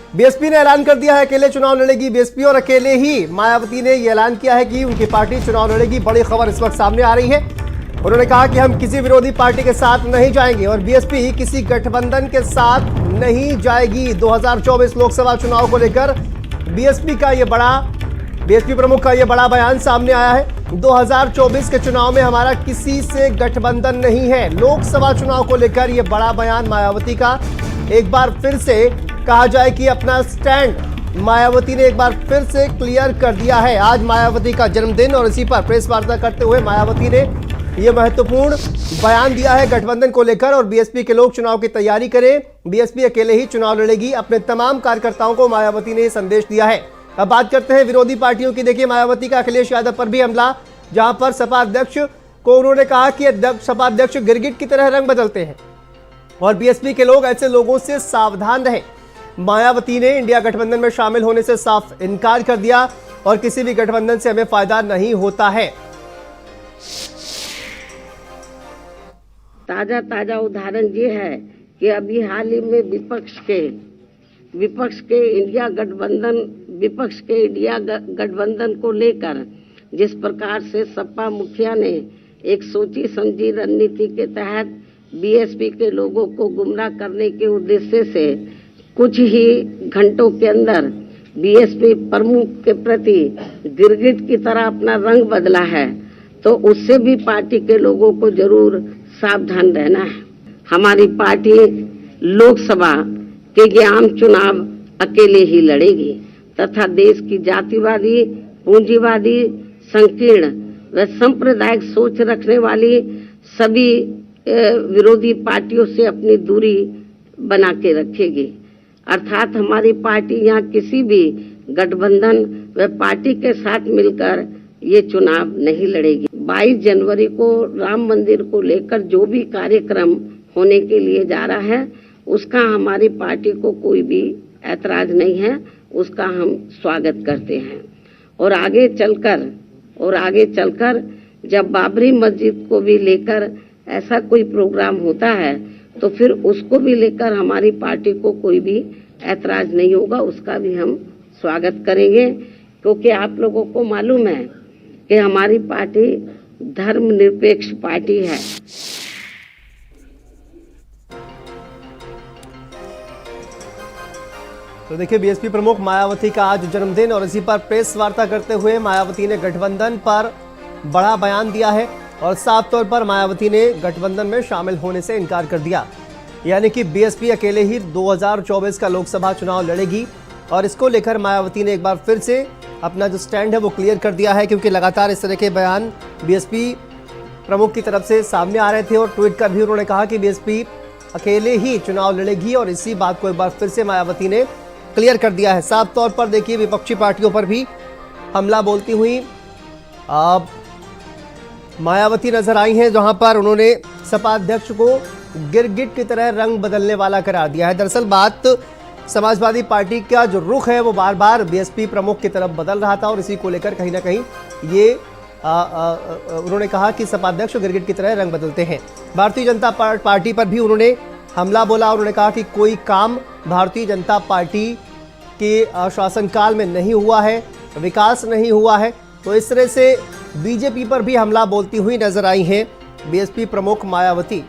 BSP ने ऐलान कर दिया है अकेले चुनाव लड़ेगी बीएसपी और अकेले ही मायावती ने यह ऐलान किया है कि उनकी पार्टी चुनाव लड़ेगी। बड़ी खबर इस वक्त सामने आ रही है। उन्होंने कहा कि हम किसी विरोधी पार्टी के साथ नहीं जाएंगे और बीएसपी किसी गठबंधन के साथ नहीं जाएगी। 2024 लोकसभा चुनाव को लेकर बीएसपी प्रमुख का यह बड़ा बयान सामने आया है। 2024 के चुनाव में हमारा किसी से गठबंधन नहीं है। लोकसभा चुनाव को लेकर यह बड़ा बयान मायावती का। एक बार फिर से कहा जाए कि अपना स्टैंड मायावती ने एक बार फिर से क्लियर कर दिया है। आज मायावती का जन्मदिन और इसी पर प्रेस वार्ता करते हुए मायावती ने यह महत्वपूर्ण बयान दिया है गठबंधन को लेकर और बीएसपी के लोग चुनाव की तैयारी करें, बीएसपी अकेले ही चुनाव लड़ेगी। अपने तमाम कार्यकर्ताओं को मायावती ने यह संदेश दिया है। अब बात करते हैं विरोधी पार्टियों की। देखिए, मायावती का अखिलेश यादव पर भी हमला, जहां पर सपा अध्यक्ष को उन्होंने कहा कि सपा अध्यक्ष गिरगिट की तरह रंग बदलते हैं और बीएसपी के लोग ऐसे लोगों से सावधान रहें। मायावती ने इंडिया गठबंधन में शामिल होने से साफ इनकार कर दिया और किसी भी गठबंधन से हमें फायदा नहीं होता है। ताजा उदाहरण ये है कि अभी हाल ही में विपक्ष के इंडिया गठबंधन को लेकर जिस प्रकार से सपा मुखिया ने एक सोची समझी रणनीति के तहत बीएसपी के लोगों को गुमराह करने के उद्देश्य से कुछ ही घंटों के अंदर बीएसपी प्रमुख के प्रति गिरगिट की तरह अपना रंग बदला है, तो उससे भी पार्टी के लोगों को जरूर सावधान रहना है। हमारी पार्टी लोकसभा के ये आम चुनाव अकेले ही लड़ेगी तथा देश की जातिवादी, पूंजीवादी, संकीर्ण व सांप्रदायिक सोच रखने वाली सभी विरोधी पार्टियों से अपनी दूरी बना के रखेगी। अर्थात हमारी पार्टी यहाँ किसी भी गठबंधन व पार्टी के साथ मिलकर ये चुनाव नहीं लड़ेगी। 22 जनवरी को राम मंदिर को लेकर जो भी कार्यक्रम होने के लिए जा रहा है, उसका हमारी पार्टी को कोई भी ऐतराज नहीं है, उसका हम स्वागत करते हैं। और आगे चलकर जब बाबरी मस्जिद को भी लेकर ऐसा कोई प्रोग्राम होता है तो फिर उसको भी लेकर हमारी पार्टी को कोई भी ऐतराज नहीं होगा, उसका भी हम स्वागत करेंगे, क्योंकि आप लोगों को मालूम है कि हमारी पार्टी धर्मनिरपेक्ष पार्टी है। तो देखिए, बीएसपी प्रमुख मायावती का आज जन्मदिन और इसी पर प्रेस वार्ता करते हुए मायावती ने गठबंधन पर बड़ा बयान दिया है और साफ तौर पर मायावती ने गठबंधन में शामिल होने से इनकार कर दिया। यानी कि बीएसपी अकेले ही 2024 का लोकसभा चुनाव लड़ेगी और इसको लेकर मायावती ने एक बार फिर से अपना जो स्टैंड है वो क्लियर कर दिया है, क्योंकि लगातार इस तरह के बयान बीएसपी प्रमुख की तरफ से सामने आ रहे थे और ट्वीट कर भी उन्होंने कहा कि बीएसपी अकेले ही चुनाव लड़ेगी और इसी बात को एक बार फिर से मायावती ने क्लियर कर दिया है। साफ तौर पर देखिए, विपक्षी पार्टियों पर भी हमला बोलती हुई मायावती नजर आई हैं, जहां पर उन्होंने सपा अध्यक्ष को गिरगिट की तरह रंग बदलने वाला करार दिया है। दरअसल बात समाजवादी पार्टी का जो रुख है वो बार बार बीएसपी प्रमुख की तरफ बदल रहा था और इसी को लेकर कहीं ना कहीं ये उन्होंने कहा कि सपा अध्यक्ष गिरगिट की तरह रंग बदलते हैं। भारतीय जनता पार्टी पर भी उन्होंने हमला बोला और उन्होंने कहा कि कोई काम भारतीय जनता पार्टी के शासनकाल में नहीं हुआ है, विकास नहीं हुआ है। तो इस तरह से बीजेपी पर भी हमला बोलती हुई नजर आई हैं बीएसपी प्रमुख मायावती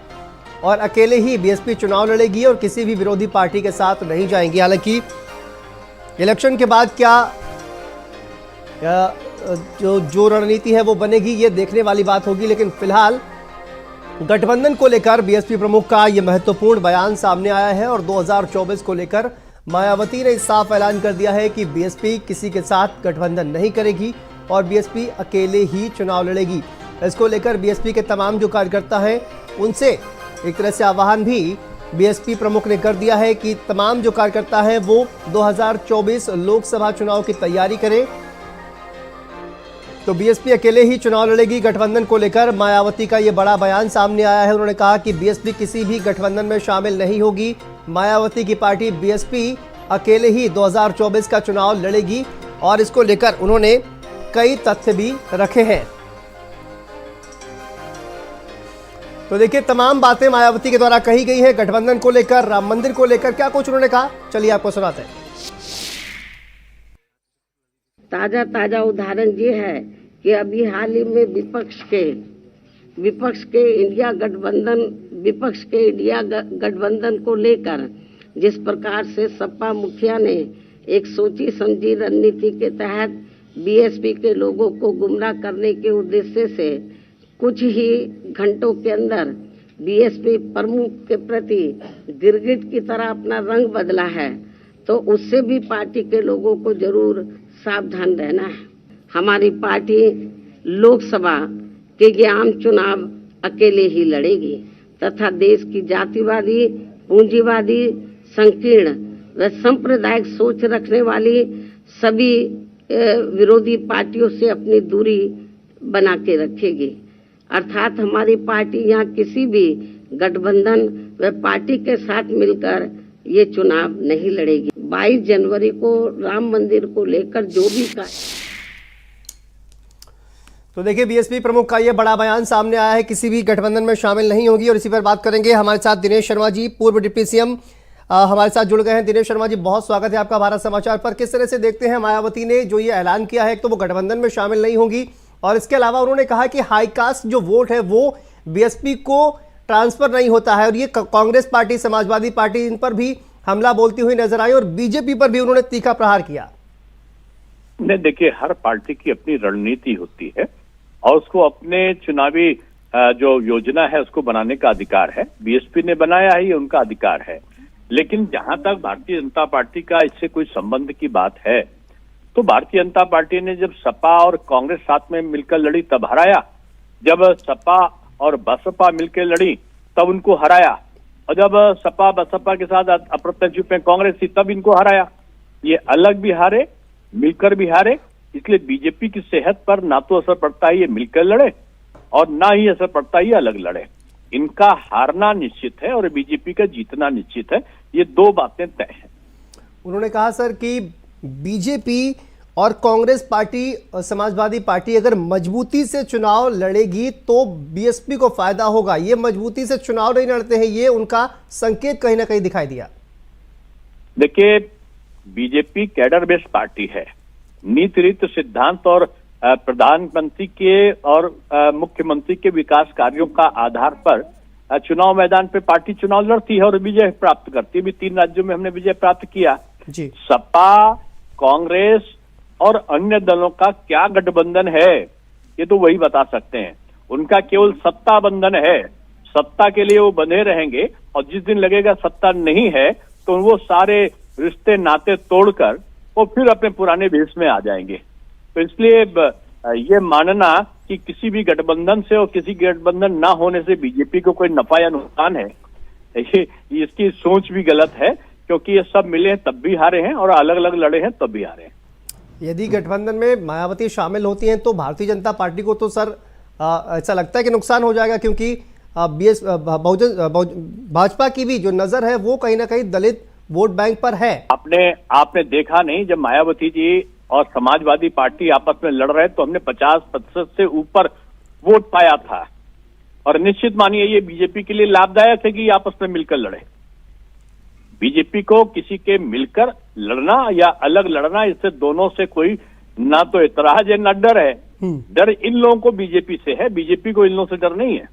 और अकेले ही बीएसपी चुनाव लड़ेगी और किसी भी विरोधी पार्टी के साथ नहीं जाएंगी। हालांकि इलेक्शन के बाद क्या जो रणनीति है वो बनेगी, ये देखने वाली बात होगी, लेकिन फिलहाल गठबंधन को लेकर बीएसपी प्रमुख का यह महत्वपूर्ण बयान सामने आया है और 2024 को लेकर मायावती ने साफ ऐलान कर दिया है कि बीएसपी किसी के साथ गठबंधन नहीं करेगी और बीएसपी अकेले ही चुनाव लड़ेगी। इसको लेकर बीएसपी के तमाम जो कार्यकर्ता हैं उनसे एक तरह से आह्वान भी बीएसपी प्रमुख ने कर दिया है कि तमाम जो कार्यकर्ता हैं वो 2024 लोकसभा चुनाव की तैयारी करें। तो बीएसपी अकेले ही चुनाव लड़ेगी। गठबंधन को लेकर मायावती का ये बड़ा बयान सामने आया है। उन्होंने कहा कि बीएसपी किसी भी गठबंधन में शामिल नहीं होगी। मायावती की पार्टी बीएसपी अकेले ही 2024 का चुनाव लड़ेगी और इसको लेकर उन्होंने कई तथ्य भी रखे हैं। तो देखिए, तमाम बातें मायावती के द्वारा कही गई है गठबंधन को लेकर, राम मंदिर को लेकर, क्या कुछ उन्होंने कहा, चलिए आपको सुनाते हैं। ताजा ताजा उदाहरण ये है कि अभी हाल ही में विपक्ष के इंडिया गठबंधन को लेकर जिस प्रकार से सपा मुखिया ने एक सोची समझी रणनीति के तहत बीएसपी के लोगों को गुमराह करने के उद्देश्य से कुछ ही घंटों के अंदर बीएसपी प्रमुख के प्रति गिरगिट की तरह अपना रंग बदला है, तो उससे भी पार्टी के लोगों को जरूर सावधान रहना है। हमारी पार्टी लोकसभा के ये आम चुनाव अकेले ही लड़ेगी तथा देश की जातिवादी, पूंजीवादी, संकीर्ण व सांप्रदायिक सोच रखने वाली सभी विरोधी पार्टियों से अपनी दूरी बना के रखेगी। अर्थात हमारी पार्टी यहाँ किसी भी गठबंधन व पार्टी के साथ मिलकर ये चुनाव नहीं लड़ेगी। 22 जनवरी को राम मंदिर को लेकर जो भी तो देखिए, बीएसपी प्रमुख का ये बड़ा बयान सामने आया है, किसी भी गठबंधन में शामिल नहीं होगी। और इसी पर बात करेंगे, हमारे साथ दिनेश शर्मा जी, पूर्व डिप्टी सीएम हमारे साथ जुड़ गए हैं। दिनेश शर्मा जी, बहुत स्वागत है आपका भारत समाचार पर। किस तरह से देखते हैं मायावती ने जो ये ऐलान किया है, तो वो गठबंधन में शामिल नहीं होंगी और इसके अलावा उन्होंने कहा कि हाई कास्ट जो वोट है वो बीएसपी को ट्रांसफर नहीं होता है, और ये कांग्रेस पार्टी, समाजवादी पार्टी, इन पर भी हमला बोलती हुई नजर आई और बीजेपी पर भी उन्होंने तीखा प्रहार किया। नहीं, देखिए, हर पार्टी की अपनी रणनीति होती है और उसको अपने चुनावी जो योजना है उसको बनाने का अधिकार है। बीएसपी ने बनाया है, ये उनका अधिकार है। लेकिन जहां तक भारतीय जनता पार्टी का इससे कोई संबंध की बात है, तो भारतीय जनता पार्टी ने जब सपा और कांग्रेस साथ में मिलकर लड़ी तब हराया, जब सपा और बसपा मिलकर लड़ी तब उनको हराया, और जब सपा बसपा के साथ अप्रत्यक्ष रूप में कांग्रेस थी तब इनको हराया। ये अलग भी हारे, मिलकर भी हारे। इसलिए बीजेपी की सेहत पर ना तो असर पड़ता है ये मिलकर लड़े और ना ही असर पड़ता है ये अलग लड़े। इनका हारना निश्चित है और बीजेपी का जीतना निश्चित है, ये दो बातें तय हैं। उन्होंने कहा सर कि बीजेपी और कांग्रेस पार्टी, समाजवादी पार्टी अगर मजबूती से चुनाव लड़ेगी तो बीएसपी को फायदा होगा। ये मजबूती से चुनाव नहीं लड़ते हैं, ये उनका संकेत कहीं ना कहीं दिखाई दिया। देखिए, बीजेपी कैडर बेस्ड पार्टी है। नीति रीति सिद्धांत और प्रधानमंत्री के और मुख्यमंत्री के विकास कार्यों का आधार पर चुनाव मैदान पे पार्टी चुनाव लड़ती है और विजय प्राप्त करती है। भी 3 राज्यों में हमने विजय प्राप्त किया जी। सपा, कांग्रेस और अन्य दलों का क्या गठबंधन है ये तो वही बता सकते हैं। उनका केवल सत्ता बंधन है, सत्ता के लिए वो बंधे रहेंगे और जिस दिन लगेगा सत्ता नहीं है तो वो सारे रिश्ते नाते तोड़कर वो फिर अपने पुराने भेष में आ जाएंगे। तो इसलिए ये मानना कि किसी भी गठबंधन से और किसी गठबंधन ना होने से बीजेपी को कोई नफा या नुकसान है, ये इसकी सोच भी गलत है, क्योंकि ये सब मिले हैं तब भी हारे हैं और अलग अलग लड़े हैं तब भी हारे हैं। यदि गठबंधन में मायावती शामिल होती हैं तो भारतीय जनता पार्टी को तो सर ऐसा लगता है कि नुकसान हो जाएगा, क्योंकि भाजपा की भी जो नजर है वो कहीं ना कहीं दलित वोट बैंक पर है। आपने देखा नहीं, जब मायावती जी और समाजवादी पार्टी आपस में लड़ रहे तो हमने 50% से ऊपर वोट पाया था, और निश्चित मानिए ये बीजेपी के लिए लाभदायक है कि आपस में मिलकर लड़े। बीजेपी को किसी के मिलकर लड़ना या अलग लड़ना, इससे दोनों से कोई ना तो इतराज है ना डर है। डर इन लोगों को बीजेपी से है, बीजेपी को इन लोगों से डर नहीं है।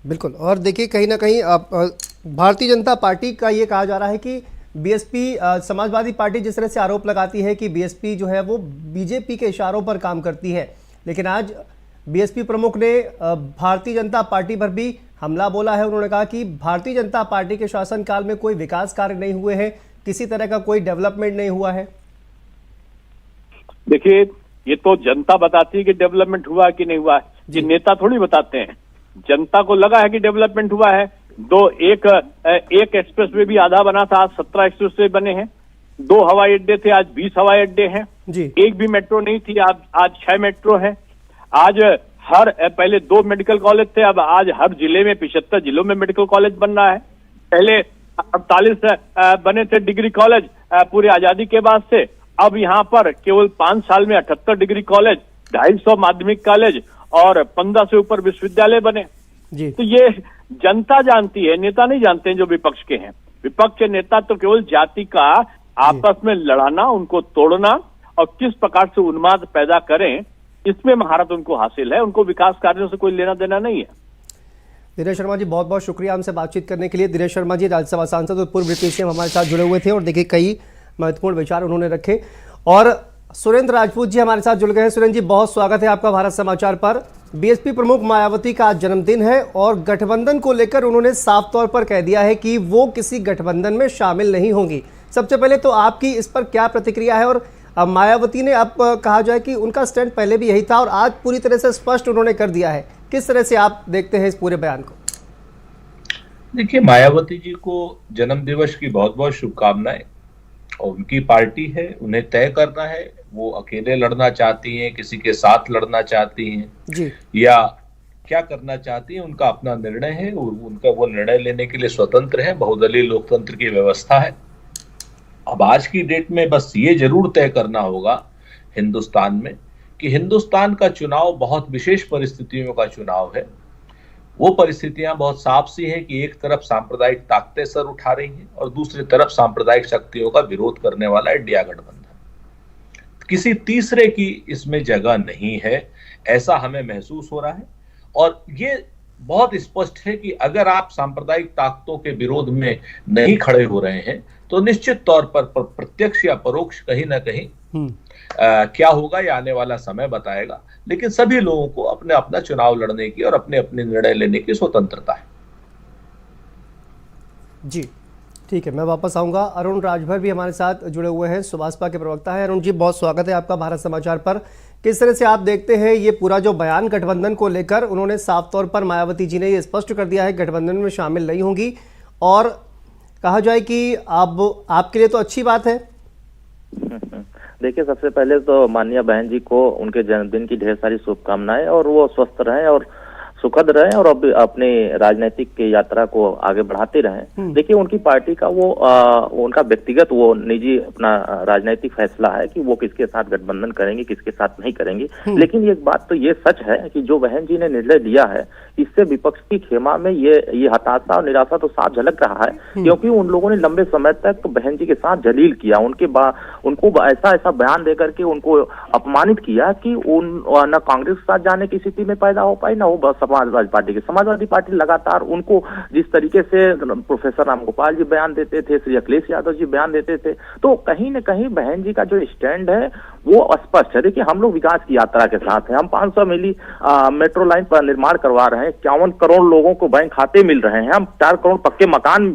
बिल्कुल। और देखिए, कहीं ना कहीं भारतीय जनता पार्टी का ये कहा जा रहा है कि बीएसपी, समाजवादी पार्टी जिस तरह से आरोप लगाती है कि बीएसपी जो है वो बीजेपी के इशारों पर काम करती है, लेकिन आज बीएसपी प्रमुख ने भारतीय जनता पार्टी पर भी हमला बोला है। उन्होंने कहा कि भारतीय जनता पार्टी के शासनकाल में कोई विकास कार्य नहीं हुए हैं, किसी तरह का कोई डेवलपमेंट नहीं हुआ है। देखिए, ये तो जनता बताती है कि डेवलपमेंट हुआ कि नहीं हुआ है, ये नेता थोड़ी बताते हैं। जनता को लगा है कि डेवलपमेंट हुआ है। एक एक्सप्रेस वे भी आधा बना था, आज 17 एक्सप्रेस वे बने हैं। 2 हवाई अड्डे थे, आज 20 हवाई अड्डे हैं। एक भी मेट्रो नहीं थी, आज 6 मेट्रो है। आज पहले 2 मेडिकल कॉलेज थे, अब आज हर जिले में 75 जिलों में मेडिकल कॉलेज बन रहा है। पहले 48 बने थे डिग्री कॉलेज पूरी आजादी के बाद से, अब यहाँ पर केवल 5 साल में 78 डिग्री कॉलेज, 250 माध्यमिक कॉलेज और 15 से ऊपर विश्वविद्यालय बने जी। तो ये जनता जानती है, नेता नहीं जानते हैं जो विपक्ष के हैं। विपक्ष के नेता तो केवल जाति का आपस में लड़ाना, उनको तोड़ना और किस प्रकार से उन्माद पैदा करें, इसमें महारत उनको हासिल है। उनको विकास कार्यों से कोई लेना देना नहीं है। दिनेश शर्मा जी, बहुत बहुत शुक्रिया हमसे बातचीत करने के लिए। दिनेश शर्मा जी राज्यसभा सांसद और पूर्व वित्त सीएम हमारे साथ जुड़े हुए थे और देखिए कई महत्वपूर्ण विचार उन्होंने रखे। और सुरेंद्र राजपूत जी हमारे साथ जुड़ गए हैं। सुरेंद्र जी, बहुत स्वागत है आपका भारत समाचार पर। बीएसपी प्रमुख मायावती का आज जन्मदिन है और गठबंधन को लेकर उन्होंने साफ तौर पर कह दिया है कि वो किसी गठबंधन में शामिल नहीं होंगी। सबसे पहले तो आपकी इस पर क्या प्रतिक्रिया है? और मायावती ने अब कहा जाए कि उनका स्टैंड पहले भी यही था और आज पूरी तरह से स्पष्ट उन्होंने कर दिया है। किस तरह से आप देखते हैं इस पूरे बयान को? देखिए, मायावती जी को जन्मदिवस की बहुत बहुत शुभकामनाएं। और उनकी पार्टी है, उन्हें तय करना है वो अकेले लड़ना चाहती हैं, किसी के साथ लड़ना चाहती हैं जी, या क्या करना चाहती हैं, उनका अपना निर्णय है। उनका वो निर्णय लेने के लिए स्वतंत्र है। बहुदलीय लोकतंत्र की व्यवस्था है। अब आज की डेट में बस ये जरूर तय करना होगा हिंदुस्तान में कि हिंदुस्तान का चुनाव बहुत विशेष परिस्थितियों का चुनाव है। वो परिस्थितियां बहुत साफ सी हैं कि एक तरफ सांप्रदायिक ताकतें सर उठा रही हैं और दूसरी तरफ सांप्रदायिक शक्तियों का विरोध करने वाला इंडिया गठबंधन। किसी तीसरे की इसमें जगह नहीं है, ऐसा हमें महसूस हो रहा है। और ये बहुत स्पष्ट है कि अगर आप सांप्रदायिक ताकतों के विरोध में नहीं खड़े हो रहे हैं तो निश्चित तौर पर प्रत्यक्ष या परोक्ष कहीं ना कहीं क्या होगा ये आने वाला समय बताएगा। लेकिन सभी लोगों को अपने अपना चुनाव लड़ने की और अपने अपने निर्णय लेने की स्वतंत्रता है। जी ठीक है, मैं वापस आऊंगा। अरुण राजभर भी हमारे साथ जुड़े हुए हैं, सुभाषपा के प्रवक्ता है। अरुण जी, बहुत स्वागत है आपका भारत समाचार पर। किस तरह से आप देखते हैं ये पूरा जो बयान गठबंधन को लेकर? उन्होंने साफ तौर पर मायावती जी ने ये स्पष्ट कर दिया है गठबंधन में शामिल नहीं होंगी और कहा जाए कि अब आपके लिए तो अच्छी बात है। देखिए, सबसे पहले तो माननीय बहन जी को उनके जन्मदिन की ढेर सारी शुभकामनाएं और वो स्वस्थ रहें और सुखद रहें और अब अपने राजनीतिक की यात्रा को आगे बढ़ाते रहें। देखिए, उनकी पार्टी का वो उनका व्यक्तिगत वो निजी अपना राजनीतिक फैसला है कि वो किसके साथ गठबंधन करेंगे, किसके साथ नहीं करेंगे। लेकिन एक बात तो ये सच है कि जो बहन जी ने निर्णय लिया है, इससे विपक्ष की खेमा में ये हताशा और निराशा तो साफ झलक रहा है। क्योंकि उन लोगों ने लंबे समय तक तो बहन जी के साथ जलील किया, उनको ऐसा बयान देकर के उनको अपमानित किया कि न कांग्रेस के साथ जाने की स्थिति में पैदा हो पाई, न वो समाजवादी पार्टी लगातार उनको जिस तरीके से प्रोफेसर राम गोपाल जी बयान देते थे, श्री अखिलेश यादव जी बयान देते थे, तो कहीं न कहीं बहन जी का जो स्टैंड है वो स्पष्ट है। देखिए, हम लोग विकास की यात्रा के साथ हैं। हम 500 मीली मेट्रो लाइन पर निर्माण करवा रहे हैं। 51 करोड़ लोगों को बैंक खाते मिल रहे हैं। हम 4 करोड़ पक्के मकान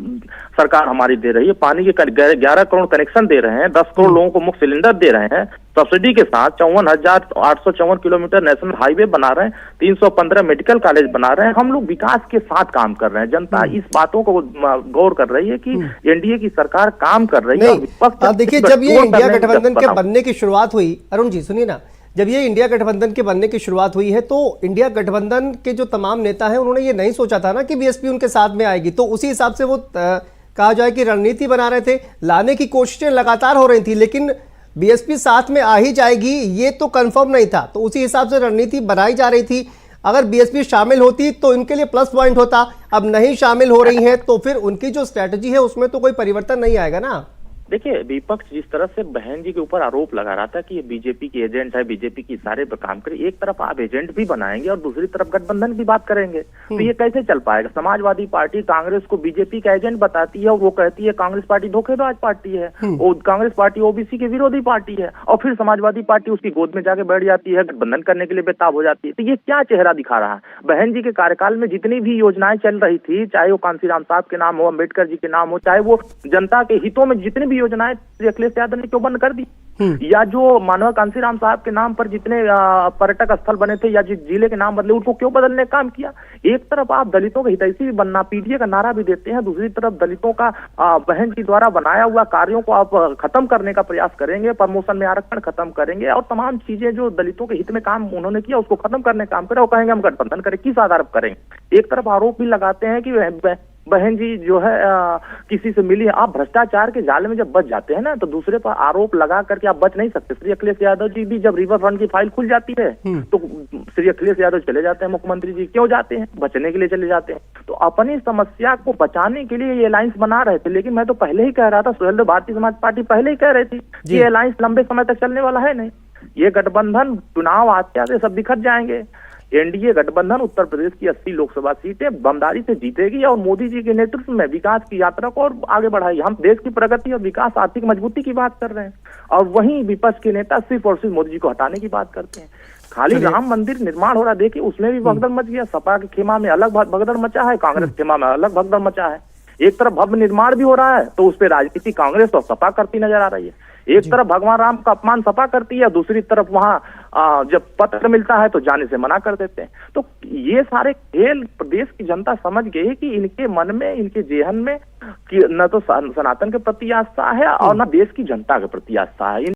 सरकार हमारी दे रही है। पानी के 11 करोड़ कनेक्शन दे रहे हैं। 10 करोड़ लोगों को मुफ्त सिलेंडर दे रहे हैं सब्सिडी के साथ। 54,854 किलोमीटर नेशनल हाईवे बना रहे हैं। 315 मेडिकल कॉलेज बना रहे हैं। हम लोग विकास के साथ काम कर रहे हैं। जनता इस बातों को गौर कर रही है कि एनडीए की सरकार काम कर रही है। अब देखिए, जब ये इंडिया गठबंधन के बनने की शुरुआत हुई, अरुण जी सुनिए ना, जब ये इंडिया गठबंधन के बनने की शुरुआत हुई है तो इंडिया गठबंधन के जो तमाम नेता हैं उन्होंने ये नहीं सोचा था ना कि बीएसपी उनके साथ में आएगी। तो उसी हिसाब से वो कहा जाए कि रणनीति बना रहे थे, लाने की कोशिशें लगातार हो रही थी, लेकिन बीएसपी साथ में आ ही जाएगी ये तो कंफर्म नहीं था। तो उसी हिसाब से रणनीति बनाई जा रही थी। अगर बीएसपी शामिल होती तो इनके लिए प्लस पॉइंट होता। अब नहीं शामिल हो रही है तो फिर उनकी जो स्ट्रैटेजी है उसमें तो कोई परिवर्तन नहीं आएगा ना। देखिए, विपक्ष जिस तरह से बहन जी के ऊपर आरोप लगा रहा था कि ये बीजेपी की एजेंट है, बीजेपी की सारे पर काम करे, एक तरफ आप एजेंट भी बनाएंगे और दूसरी तरफ गठबंधन की बात करेंगे तो ये कैसे चल पाएगा? समाजवादी पार्टी कांग्रेस को बीजेपी का एजेंट बताती है और वो कहती है कांग्रेस पार्टी धोखेबाज पार्टी है, वो कांग्रेस पार्टी ओबीसी की विरोधी पार्टी है, और फिर समाजवादी पार्टी उसकी गोद में जाके बैठ जाती है, गठबंधन करने के लिए बेताब हो जाती है। तो ये क्या चेहरा दिखा रहा है? बहन जी के कार्यकाल में जितनी भी योजनाएं चल रही थी, चाहे वो कांसीराम साहब के नाम हो, अम्बेडकर जी के नाम हो, चाहे वो जनता के हितों में जितनी भी योजनाएं अखिलेश यादव ने क्यों बंद कर दी? या जो मानव कांसीराम साहब के नाम पर जितने पर्यटक स्थल बने थे या जिस जिले के नाम बदले उनको क्यों बदलने का काम किया? एक तरफ आप दलितों के हितैषी भी बनना, पीडीए का नारा भी देते हैं, दूसरी तरफ दलितों का बहन जी द्वारा बनाया हुआ कार्यों को आप खत्म करने का प्रयास करेंगे, प्रमोशन में आरक्षण खत्म करेंगे और तमाम चीजें जो दलितों के हित में काम उन्होंने किया उसको खत्म करने का काम करें और कहेंगे हम गठबंधन करें। किस आधार पर करेंगे? एक तरफ आरोप भी लगाते हैं कि बहन जी जो है किसी से मिली है। आप भ्रष्टाचार के जाल में जब बच जाते हैं ना तो दूसरे पर आरोप लगा करके आप बच नहीं सकते। श्री अखिलेश यादव जी भी जब रिवर फ्रंट की फाइल खुल जाती है तो श्री अखिलेश यादव चले जाते हैं, मुख्यमंत्री जी क्यों जाते हैं? बचने के लिए चले जाते हैं। तो अपनी समस्या को बचाने के लिए ये अलायंस बना रहे थे, लेकिन मैं तो पहले ही कह रहा था, सुहेलदेव भारतीय समाज पार्टी पहले ही कह रही थी कि ये अलायंस लंबे समय तक चलने वाला है नहीं। ये गठबंधन चुनाव आते आते सब बिखर जाएंगे। एनडीए गठबंधन उत्तर प्रदेश की 80 लोकसभा सीटें बमदारी से जीतेगी और मोदी जी के नेतृत्व में विकास की यात्रा को और आगे बढ़ाएगी। हम देश की प्रगति और विकास, आर्थिक मजबूती की बात कर रहे हैं और वहीं विपक्ष के नेता सिर्फ और सिर्फ मोदी जी को हटाने की बात करते हैं। खाली राम मंदिर निर्माण हो रहा, देखिए उसमें भी भगदड़ मच गया। सपा के खेमा में अलग भगदड़ मचा है, कांग्रेस खेमा में अलग भगदड़ मचा है। एक तरफ भव्य निर्माण भी हो रहा है तो उस पर राजनीति कांग्रेस और सपा करती नजर आ रही है। एक तरफ भगवान राम का अपमान सपा करती है, दूसरी तरफ वहां जब पत्र मिलता है तो जाने से मना कर देते हैं। तो ये सारे खेल प्रदेश की जनता समझ गई कि इनके मन में, इनके जेहन में कि न तो सनातन के प्रति आस्था है और न देश की जनता के प्रति आस्था है।